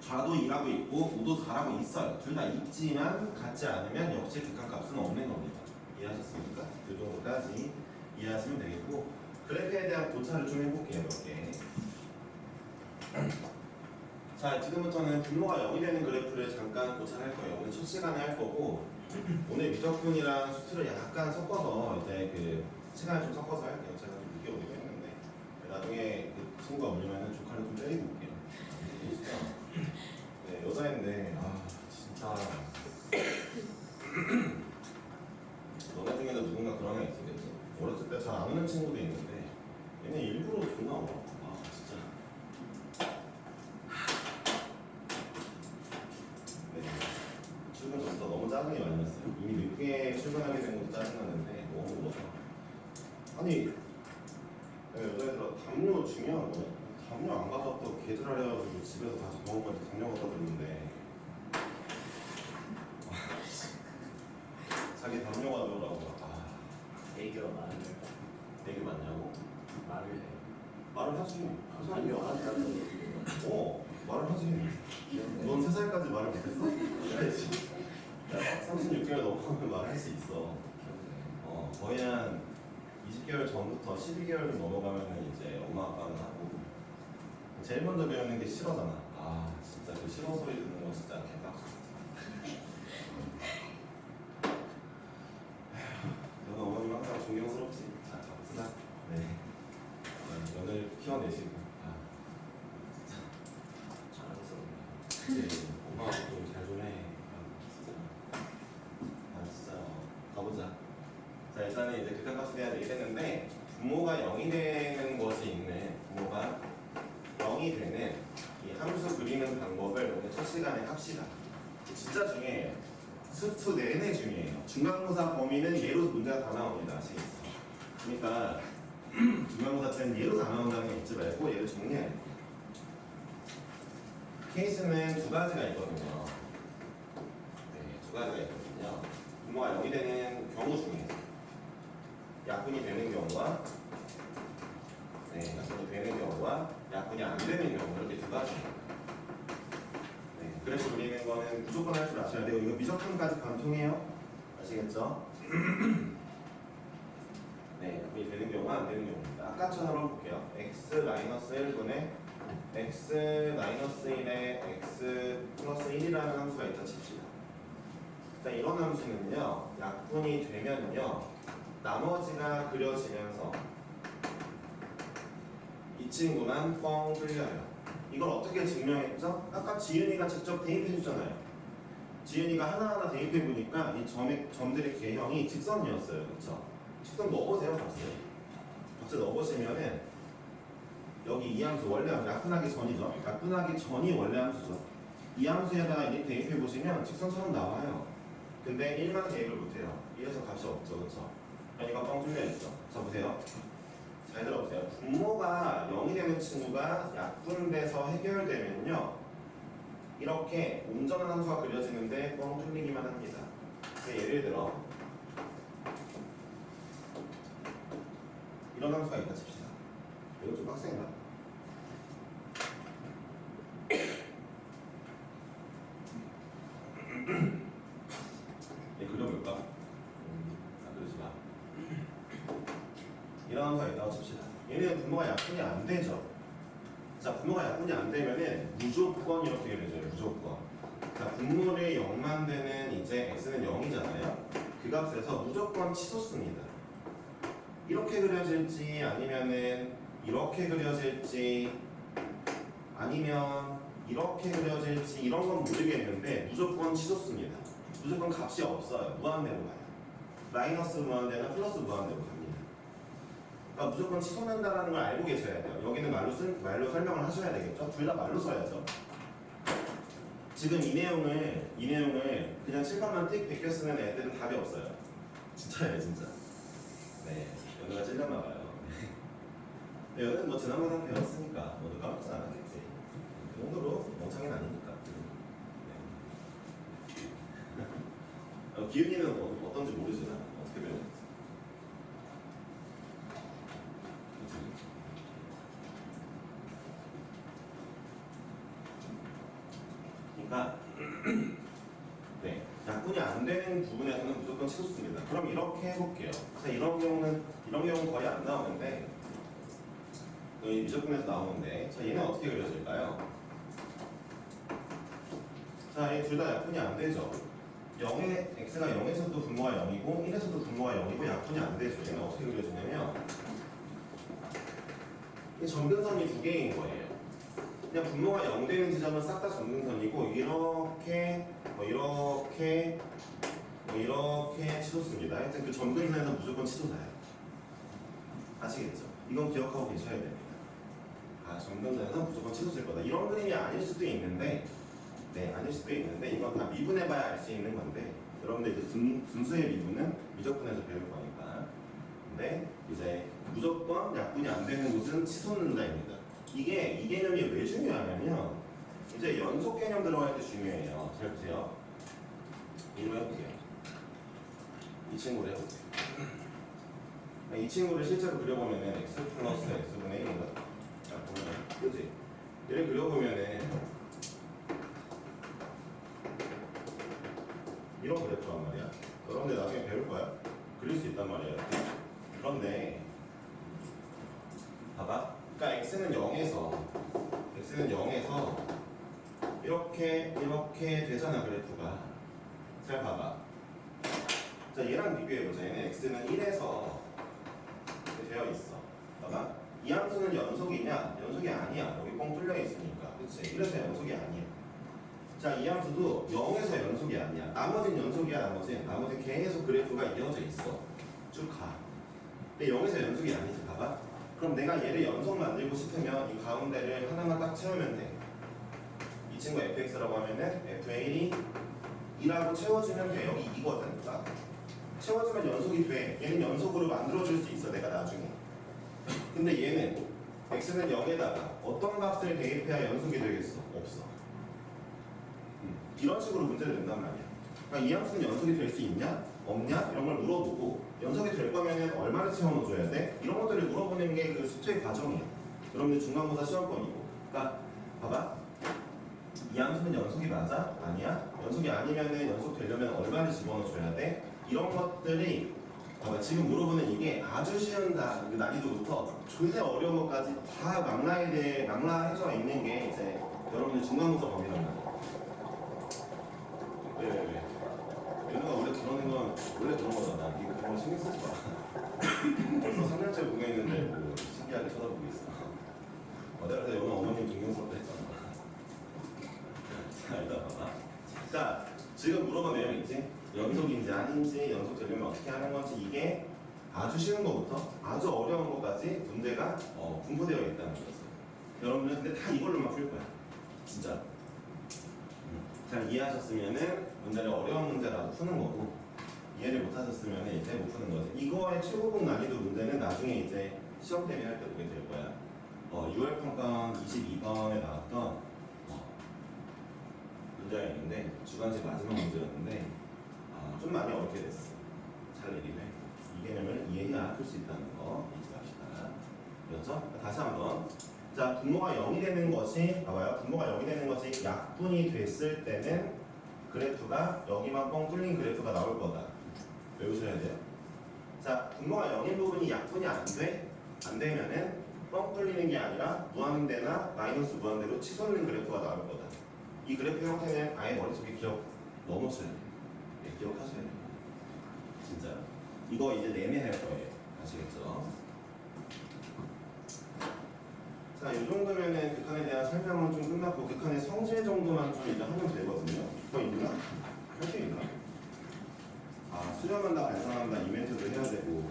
좌도 2라고 있고 우도 4라고 있어요. 둘 다 있지만 같지 않으면 역시 극한값은 없는 겁니다. 이해하셨습니까? 이 정도까지 이해하시면 되겠고 그래프에 대한 고찰을 좀 해볼게요. 몇 개. 자 지금부터는 분모가 0이 되는 그래프를 잠깐 고찰할 거예요. 오늘 첫 시간에 할 거고 오늘 미적분이랑 수트를 약간 섞어서 이제 그 시간을 좀 섞어서 할게요. 제가 좀 늦게 오기도 했는데 나중에 그 친구가 오려면 조카를 좀 때리고 올게요. 진짜 네 여자인데 진짜 너네 중에도 누군가 그런 애 있었겠지? 어렸을 때 잘 안 오는 친구도 있는데 얘는 일부러 존나 와. 진짜 아니 여자애들아 담요 중요한 거야. 담요 안 가져왔다고 개들 하려가지고 집에서 다시 병원까지 담요 갖다 줬는데 자기 담요 가져오라고. 애교 말을 되게 많냐고? 말을 해. 말을 하지. 아니요 안 한다고. 말을 하지. 넌 3살까지 말을 못했어? 그래야지. 36개월 넘어가면 말할 수 있어. 거의 한 20개월 전부터 12개월 넘어가면 이제 엄마 아빠는 하고. 제일 먼저 배우는 게 싫어잖아. 진짜 그 싫어 소리 듣는 거 진짜 개빡쳐. 너는 어머님 항상 존경스럽지. 자, 가봅시다. 네. 연을 키워내시고. 자랑스럽네. 이제 엄마가 좀 잘 좀 해. 진짜 가보자. 자, 일단은 이제 극한값에 대한 얘기를 했는데 부모가 0이 되는 것이 있는 부모가 0이 되는 이 함수 그리는 방법을 오늘 첫 시간에 합시다. 진짜 중요해요. 수투 내내 중요해요. 중간고사 범위는 예로 문제가 다 나옵니다. 아시겠죠? 그러니까 중간고사 때는 예로 다 나온다는 거 잊지 말고 얘를 정리해야 돼요. 케이스는 두 가지가 있거든요. 두 가지가 있거든요. 부모가 0이 되는 경우 중에 약분이 되는 경우와 약분이 되는 경우와 약분이 안 되는 경우 이렇게 두 가지입니다. 그래서 그리는 거는 무조건 할 줄 아셔야 돼요. 이거 미적분까지 관통해요. 아시겠죠? 약분이 되는 경우와 안 되는 경우입니다. 아까처럼 볼게요. x-1분의 x-1에 x 플러스 1이라는 함수가 있다 칩시다. 자, 이런 함수는요, 약분이 되면요, 나머지가 그려지면서 이 친구만 뻥 뚫려요. 이걸 어떻게 증명했죠? 아까 지윤이가 직접 대입해 주잖아요. 지윤이가 하나하나 대입해 보니까 이 점들의 개형이 직선이었어요. 그렇죠? 직선 넣어보세요. 박스 넣어보시면은 여기 이 함수 원래 약분하기 전이죠. 약분하기 전이 원래 함수죠. 이 함수에다가 이렇게 대입해 보시면 직선처럼 나와요. 근데 1만 대입을 못해요. 이래서 값이 없죠. 그렇죠? 그러니까 뻥 뚫려있죠. 자, 보세요. 잘 들어보세요. 분모가 0이 되는 친구가 약분돼서 해결되면요, 이렇게 온전한 함수가 그려지는데 뻥 뚫리기만 합니다. 예를 들어 이런 함수가 있다 칩시다. 이거 좀 빡센가? 그려볼까? 그러지 마. 이런 함수가 있다고 칩시다. 얘는 분모가 약분이 안 되죠. 자, 분모가 약분이 안 되면은 무조건 이렇게 그려져요. 무조건. 자, 분모를 0만 되는 이제 x는 0이잖아요. 그 값에서 무조건 치솟습니다. 이렇게 그려질지 아니면은 이렇게 그려질지 아니면 이렇게 그려질지 이런 건 모르겠는데 무조건 치솟습니다. 무조건 값이 없어요. 무한대로 가요. 마이너스 무한대나 플러스 무한대로 갑니다. 그러니까 무조건 치솟는다는 걸 알고 계셔야 돼요. 여기는 말로 설명을 하셔야 되겠죠? 둘 다 말로 써야죠. 지금 이 내용을 그냥 칠판만 띡 베껴 쓰는 애들은 답이 없어요. 진짜예요, 진짜. 연우가 찔렸나봐요. 연우는 뭐 지난번에 배웠으니까 모두 까먹진 않았겠지. 그 정도로 멍청이는 아니니까. 기훈이는 어떤지 모르지만 어떻게 배웠는지. 그러니까 약분이 안 되는 부분에서는 무조건 치솟습니다. 그럼 이렇게 해볼게요. 자, 이런 경우는 거의 안 나오는데 이 미적분에서 나오는데, 자, 얘는 어떻게 그려질까요? 자, 얘 둘 다 약분이 안 되죠. 0에 x가 0에서도 분모가 0이고 1에서도 분모가 0이고 약분이 안 되죠. 얘는 어떻게 그려지냐면 이 점근선이 두 개인 거예요. 그냥 분모가 0 되는 지점은 싹 다 점근선이고 이렇게 이렇게 치솟습니다. 하여튼 그 점근선에서 무조건 치솟아요. 아시겠죠? 이건 기억하고 계셔야 됩니다. 점근선에서 무조건 치솟을 거다. 이런 그림이 아닐 수도 있는데 아닐 수도 있는데 이건 다 미분해봐야 알 수 있는 건데 여러분들 이제 분수의 미분은 미적분에서 배울 거니까 근데 이제 무조건 약분이 안 되는 곳은 치솟는다입니다. 이게 이 개념이 왜 중요하냐면 이제 연속 개념 들어갈 때 중요해요. 잘 보세요. 이거 해볼게요. 이 친구를 해볼게요. 이 친구를 실제로 그려보면은 x 플러스 x분의 1인가? 그지? 얘를 그려보면은 이런 그래프란 말이야. 여러분들 나중에 배울 거야. 그릴 수 있단 말이야. 이렇게. 그런데 봐봐. 그러니까 x는 0에서 이렇게 되잖아 그래프가. 잘 봐봐. 자 얘랑 비교해보자. 얘는 x는 1에서 되어 있어. 봐봐. 이 함수는 연속이냐? 연속이 아니야. 여기 뻥 뚫려 있으니까. 그치? 1에서 연속이 아니야. 자, 이 함수도 0에서 연속이 아니야. 나머지는 연속이야, 나머지 계속 그래프가 이어져 있어. 쭉 가. 근데 0에서 연속이 아니지, 봐봐. 그럼 내가 얘를 연속 만들고 싶으면 이 가운데를 하나만 딱 채우면 돼. 이 친구 fx라고 하면은 f의 1이 2라고 채워주면 돼. 여기 2거든. 그러니까 채워주면 연속이 돼. 얘는 연속으로 만들어줄 수 있어, 내가 나중에. 근데 얘는 x는 0에다가 어떤 값을 대입해야 연속이 되겠어? 없어. 이런 식으로 문제를 낸단 말이야. 그러니까 이 함수는 연속이 될 수 있냐? 없냐? 이런 걸 물어보고 연속이 될 거면 얼마를 채워넣어줘야 돼? 이런 것들을 물어보는 게 그 수투의 과정이야. 여러분들 중간고사 시험권이고. 그러니까 봐봐. 이 함수는 연속이 맞아? 아니야? 연속이 아니면은 연속 되려면 얼마를 집어넣어줘야 돼? 이런 것들이 봐봐. 지금 물어보는 이게 아주 쉬운 그 난이도부터 존나 어려운 것까지 다 망라해져 있는 게 이제 여러분들 중간고사 범위란 말이야. 왜? 얘네가 원래 그러는 건 원래 그런 거잖아. 이거 그런 거 신경 쓰지 마. 벌써 3년째 보고 있는데 뭐 신기하게 쳐다보고 있어. 내가 그때 영어 어머님 존경스럽다 했잖아. 자, 일단 봐봐. 자, 지금 물어본 내용 있지? 연속인지 아닌지, 연속 되려면 어떻게 하는 건지 이게 아주 쉬운 것부터 아주 어려운 것까지 문제가 분포되어 있다는 거였어요. 여러분들 근데 다 이걸로만 풀 거야. 진짜. 잘 이해하셨으면은 문제를 어려운 문제라도 푸는 거고 이해를 못하셨으면 이제 못 푸는 거지. 이거의 최고급 난이도 문제는 나중에 이제 시험 대비 할 때 보게 될 거야. 6월 평가 22번에 나왔던 문제가 있는데 주간제 마지막 문제였는데 좀 많이 어렵게 됐어. 잘 얘기해. 이 개념을 이해해야 풀 수 있다는 거 잊지 맙시다. 그렇죠? 다시 한번. 자, 분모가 0이 되는 것이 봐봐요. 분모가 0이 되는 것이 약분이 됐을 때는 그래프가 여기만 뻥 뚫린 그래프가 나올 거다. 외우셔야 돼요. 자, 분모가 0인 부분이 약분이 안 돼? 안 되면은 뻥 뚫리는 게 아니라 무한대나 마이너스 무한대로 치솟는 그래프가 나올 거다. 이 그래프 형태는 아예 머릿속에 기억 넣어놓으셔야 돼요. 네, 기억하셔야 돼요. 진짜. 이거 이제 내내할 거예요. 아시겠죠? 자, 이 정도면은 극한에 대한 설명은 좀 끝났고 극한의 성질 정도만 좀 이제 하면 되거든요. 더 있나? 할 게 있나? 수렴한다, 발산한다 이 멘트도 해야 되고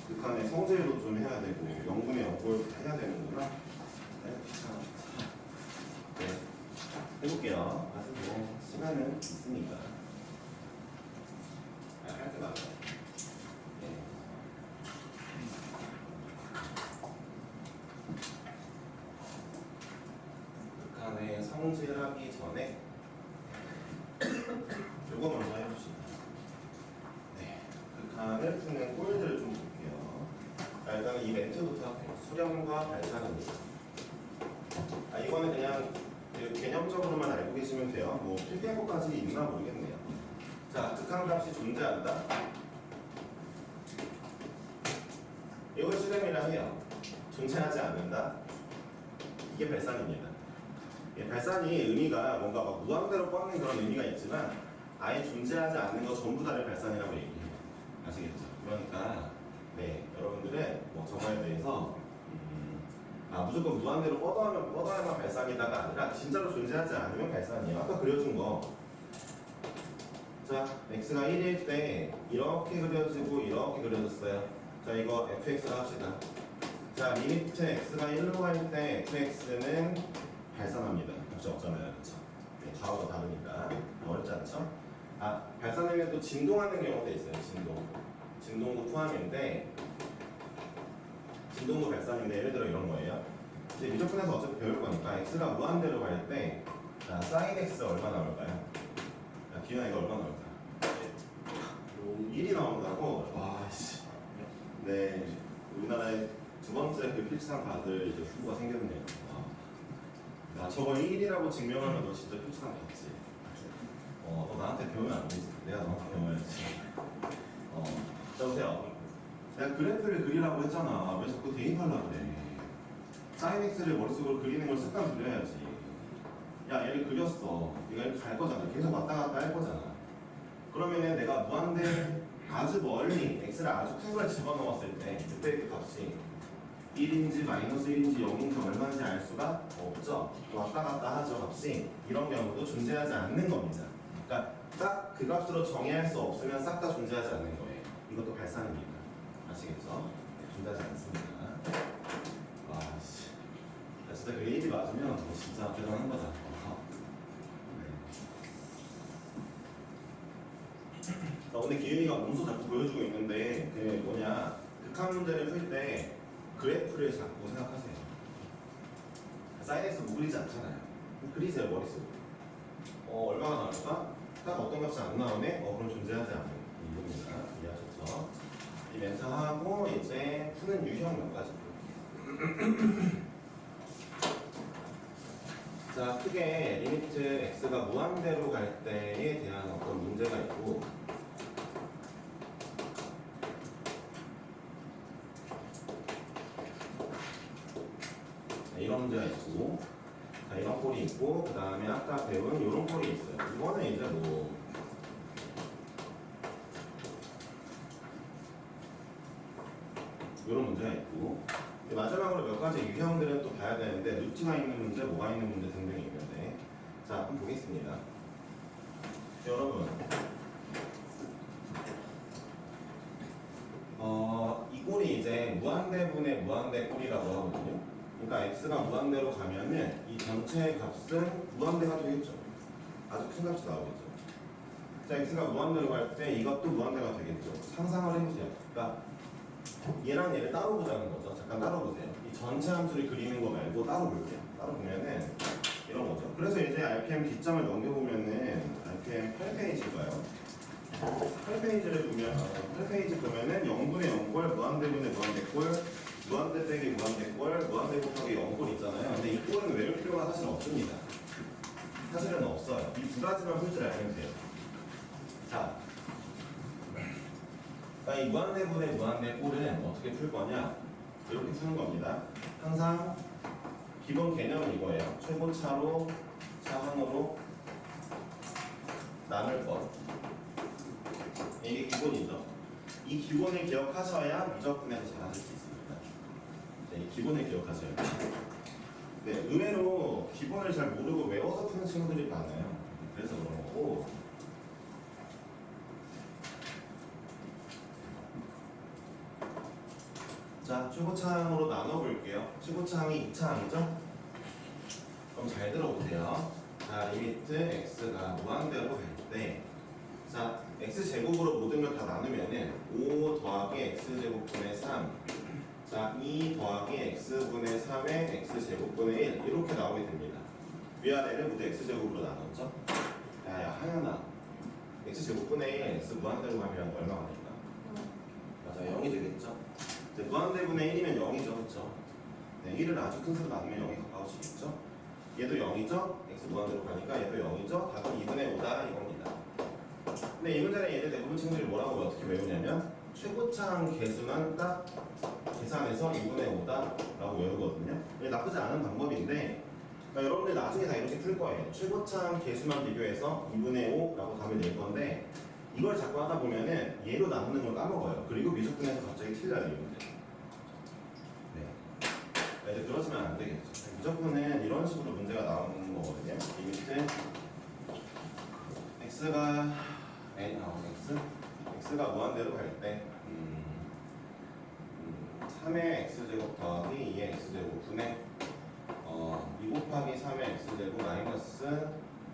극한의 성질도 좀 해야 되고 영분의 영골 해야 되는구나. 네, 네, 해볼게요. 아직 뭐 시간은 있으니까. 할 때 많아요. 극한의 성질하기 전에 이거 먼저 해봅시다. 네, 극한을 푸는 꼴들을 좀 볼게요. 일단 이 멘트부터 할게요. 수렴과 발산입니다. 이거는 그냥 개념적으로만 알고 계시면 돼요. 뭐 필기할 것까지 있나 모르겠네요. 자, 극한값이 존재한다. 이걸 수렴이라 해요. 존재하지 않는다. 이게 발산입니다. 발산이 의미가 뭔가 막 무한대로 뻗는 그런 의미가 있지만 아예 존재하지 않는 거 전부 다를 발산이라고 얘기해요. 아시겠죠? 그러니까 네, 여러분들은 뭐 저거에 대해서 무조건 무한대로 뻗어야만 발산이다가 아니라 진짜로 존재하지 않으면 발산이에요. 아까 그려준 거. 자, x가 1일 때 이렇게 그려지고 이렇게 그려졌어요. 자, 이거 fx라 합시다. 자, 리미트 x가 1로 갈 때 fx는 발산합니다. 값이 없잖아요. 그렇죠? 네, 좌우가 다르니까 어렵지 않죠? 발산하면 또 진동하는 경우도 있어요. 진동도 포함인데 진동도 발산인데 예를 들어 이런 거예요. 이제 미적분에서 어차피 배울 거니까 x가 무한대로 갈 때, 자, sin x 얼마 나올까요? 자, 기현아 이거 얼마 나올까? 1이 나온다고? 와, 씨. 네, 우리나라의 두 번째 그 필수상 받을 이제 후보가 생겼네요. 나 저거 1이라고 증명하면 너 진짜 필수상 받지. 너 나한테 배우면 안 되지. 내가 너한테 배워야지. 자, 보세요. 내가 그래프를 그리라고 했잖아. 왜 자꾸 대입하려고 그래? sin x를 머릿속으로 그리는 걸 습관 들여야지. 야, 얘를 그렸어. 얘가 이렇게 갈 거잖아. 계속 왔다 갔다 할 거잖아. 그러면은 내가 무한대 아주 멀리 x를 아주 큰 걸 집어넣었을 때 그때 그 값이 1인지 마이너스 1인지 0인지 얼마인지 알 수가 없죠. 왔다 갔다 하죠 값이. 이런 경우도 존재하지 않는 겁니다. 그러니까 딱 그 값으로 정의할 수 없으면 싹 다 존재하지 않는 거예요. 이것도 발산입니다. 아시겠죠? 네, 존재하지 않습니다. 와, 씨. 야, 진짜 그 1이 맞으면 너 진짜 대단한 거다. 근데 기윤이가 문서 자꾸 보여주고 있는데 그 뭐냐 극한 문제를 풀 때 그래프를 자꾸 생각하세요. 사인 x 뭐 그리지 않잖아요. 그리세요 머릿속으로. 얼마가 나올까? 딱 어떤 값이 안 나오네? 그럼 존재하지 않는 이유입니다. 이해하셨죠? 이 멘트하고 이제 푸는 유형 몇 가지 볼게요. 자, 크게 리미트 x가 무한대로 갈 때에 대한 어떤 문제가 있고 이런 문제가 있고, 자, 이런 꼴이 있고, 그 다음에 아까 배운 이런 꼴이 있어요. 이거는 이제 뭐 이런 문제가 있고, 마지막으로 몇 가지 유형들은 또 봐야 되는데 루트가 있는 문제, 뭐가 있는 문제 등등이 있는데, 자, 한번 보겠습니다. 여러분, 이 꼴이 이제 무한대분의 무한대 꼴이라고 하거든요. 그러니까 x가 무한대로 가면은 이 전체 값은 무한대가 되겠죠. 아주 큰 값이 나오겠죠. 자, x가 무한대로 갈 때 이것도 무한대가 되겠죠. 상상을 해보세요. 그러니까 얘랑 얘를 따로 보자는 거죠. 잠깐 따로 보세요. 이 전체 함수를 그리는 거 말고 따로 볼게요. 따로 보면은 이런 거죠. 그래서 이제 RPM 뒷장을 넘겨보면은 RPM 8페이지가요. 8페이지를 보면 8페이지 보면은 0분의 0꼴, 무한대분의 무한대꼴, 무한대 빼기 무한대꼴, 무한대 곱하기 0꼴 있잖아요. 근데 이 꼴은 외울 필요가 사실 없습니다. 사실은 없어요. 이 두 가지만 풀 줄 알면 돼요. 자, 이 무한대분의 무한대꼴은 어떻게 풀 거냐? 이렇게 푸는 겁니다. 항상 기본 개념은 이거예요. 최고차로 차항으로 나눌 것. 이게 기본이죠. 이 기본을 기억하셔야 미적분에서 잘하실 수 있습니다. 네, 이 기본을 기억하셔야 돼요. 네, 의외로 기본을 잘 모르고 외워서 푸는 친구들이 많아요. 그래서 그런 거고. 자, 최고차항으로 나눠볼게요. 최고차항이 2차항이죠? 그럼 잘 들어보세요. 자, 리미트 x가 무한대로 갈 때, 자, x제곱으로 모든 걸 다 나누면은 5 더하기 x제곱분의 3, 자, 2 더하기 x분의 3의 x제곱분의 1 이렇게 나오게 됩니다. 위아래를 모두 x제곱으로 나눴죠? 야야 하연아, x제곱분의 1 x 무한대로 가면 얼마가 될까? 맞아, 0이 되겠죠? 이제 무한대분의 1이면 0이죠, 그렇죠? 네, 1을 아주 큰 수로 나누면 0이 가까워지겠죠? 얘도 0이죠? x 무한대로 가니까 얘도 0이죠? 답은 2분의 5다 이겁니다. 근데 이 문제는 얘들 대부분 친구들이 뭐라고 어떻게 외우냐면 최고차항 개수만 딱 계산해서 2분의 5다라고 외우거든요. 이게 나쁘지 않은 방법인데 그러니까 여러분들 나중에 다 이렇게 풀 거예요. 최고차항 개수만 비교해서 2분의 5라고 답을 낼 건데 이걸 자꾸 하다 보면은 얘로 나누는 걸 까먹어요. 그리고 미적분에서 갑자기 틀려요, 이 문제. 네. 이제 그러시면 안 되겠죠. 미적분은 이런 식으로 문제가 나오는 거거든요. 리미트 x가 x가 무한대로 갈 때 3의 x제곱 더하기 2의 x제곱분의 2 곱하기 3의 x제곱 마이너스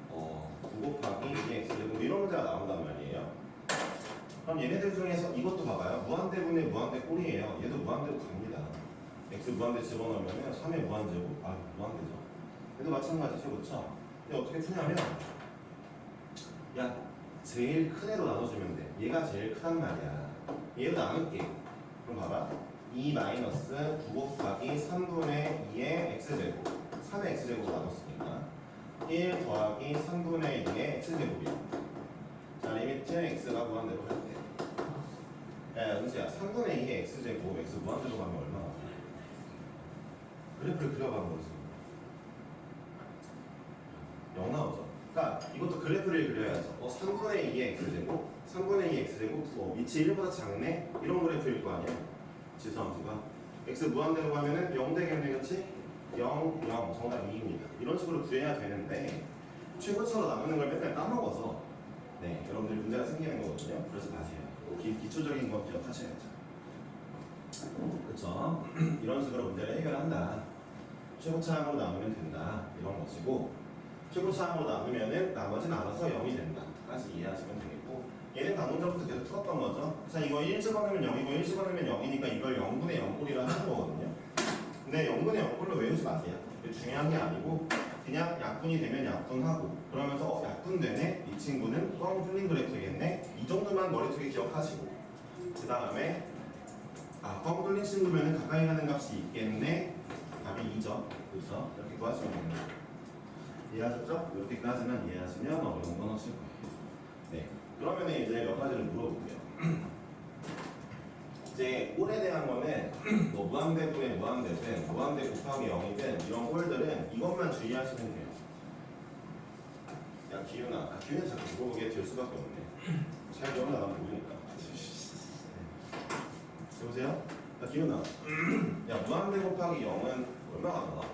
9 곱하기 2의 x제곱 이런 문제가 나온단 말이에요. 그럼 얘네들 중에서 이것도 봐봐요. 무한대분의 무한대 꼴이에요. 얘도 무한대로 갑니다. x 무한대 집어넣으면 3의 무한제곱 무한대죠. 얘도 마찬가지죠, 그렇죠? 근데 어떻게 푸냐면 야 제일 큰 애로 나눠주면 돼. 얘가 제일 크단 말이야. 얘로 나눌게. 그럼 봐봐. 2 마이너스 9 곱하기 3분의 2의 x제곱 3의 x제곱 나눴으니까 1 더하기 3분의 2의 x제곱이야. 자 리미트 x가 무한대로 할 때 야 은수야 3분의 2의 x제곱 x 무한대로 가면 얼마나 돼? 그래프를 그려가는 거지. 0 나오죠. 그러니까 이것도 그래프를 그려야죠. 3분의 2의 x제곱 3분의 2의 x제곱 위치 1보다 작네? 이런 그래프일 거 아니야. 지수함수가 x 무한대로 가면은 0 되겠네, 그렇지? 0, 0, 정답 2입니다. 이런 식으로 구해야 되는데 최고차로 나누는 걸 맨날 까먹어서 네, 여러분들이 문제가 생기는 거거든요. 그러지 마세요. 기초적인 거 기억하셔야죠. 그렇죠? 이런 식으로 문제를 해결한다. 최고차항으로 나누면 된다. 이런 것이고 최고차항으로 나누면은 나머지는 알아서 0이 된다. 까지 이해하시면 되겠고 얘는 방금 전부터 계속 풀었던 거죠. 자 이거 1 집어넣으면 0이고 1 집어넣으면 0이니까 이걸 0분의 0꼴이라 하는 거거든요. 근데 0분의 0꼴로 외우지 마세요. 중요한 게 아니고 그냥 약분이 되면 약분하고 그러면서 약분되네? 이 친구는 뻥 뚫린 그래프겠네? 이 정도만 머릿속에 기억하시고 그 다음에 뻥 뚫린 친구면 가까이 가는 값이 있겠네? 답이 2죠. 그래서 이렇게 구하시면 됩니다. 이해하셨죠? 이렇게까지만 이해하시면 어려운 건 없을 거예요. 네. 그러면 이제 몇 가지를 물어볼게요. 이제 꼴에 대한 거는 뭐 무한대분의 무한대든 무한대 곱하기 0이든 이런 꼴들은 이것만 주의하시면 돼요. 야 기훈아, 기훈이 자꾸 물어보게 될 수밖에 없네. 잘 기억나 나면 모르니까. 여보세요? 야 기훈아, 야 무한대 곱하기 0은 얼마가 나와?